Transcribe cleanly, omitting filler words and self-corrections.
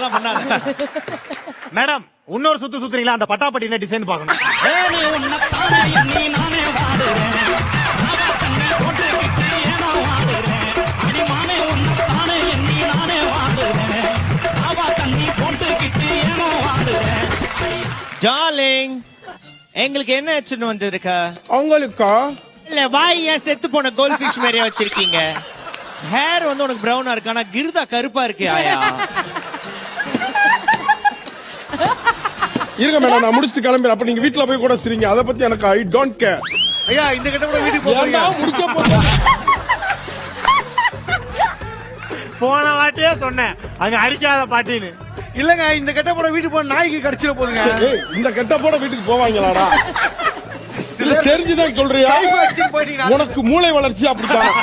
அதெல்லாம் பண்ணாத மேடம். இன்னொரு சுத்து சுத்துறீங்களா? அந்த பட்டாப்பட்டி என்ன டிசைன் பாக்கணும். டார்லிங், எங்களுக்கு என்ன எடுத்துட்டு வந்திருக்கா? அவங்களுக்கா? இல்ல வாய் ஏன் செத்து போன கோல்ட் ஃபிஷ் மாதிரியா வச்சிருக்கீங்க? ஹேர் வந்து உனக்கு பிரவுனா இருக்கு, ஆனா கிருதா கருப்பா இருக்கு. ஆயா இருங்க மேடம், நான் முடிச்சுட்டு கிளம்புறேன். அப்ப நீங்க வீட்டுல போய் கூட சிரிங்க. அதை பத்தி எனக்கு ஐ டோன்ட் கேர். ஐயா இந்த கிட்ட கூட வீட்டுக்கு முடிக்க போறேன். போன வாட்டியே சொன்னேன் அங்க அடிக்காத பாட்டின்னு. இல்லங்க இந்த கெட்ட போட வீட்டுக்கு போன நாய்க்கு கடிச்சிட போதுங்க. இந்த கெட்ட போட வீட்டுக்கு போவாங்களாடா? தெரிஞ்சுதான் சொல்றியா? உனக்கு மூளை வளர்ச்சி அப்படித்தான்.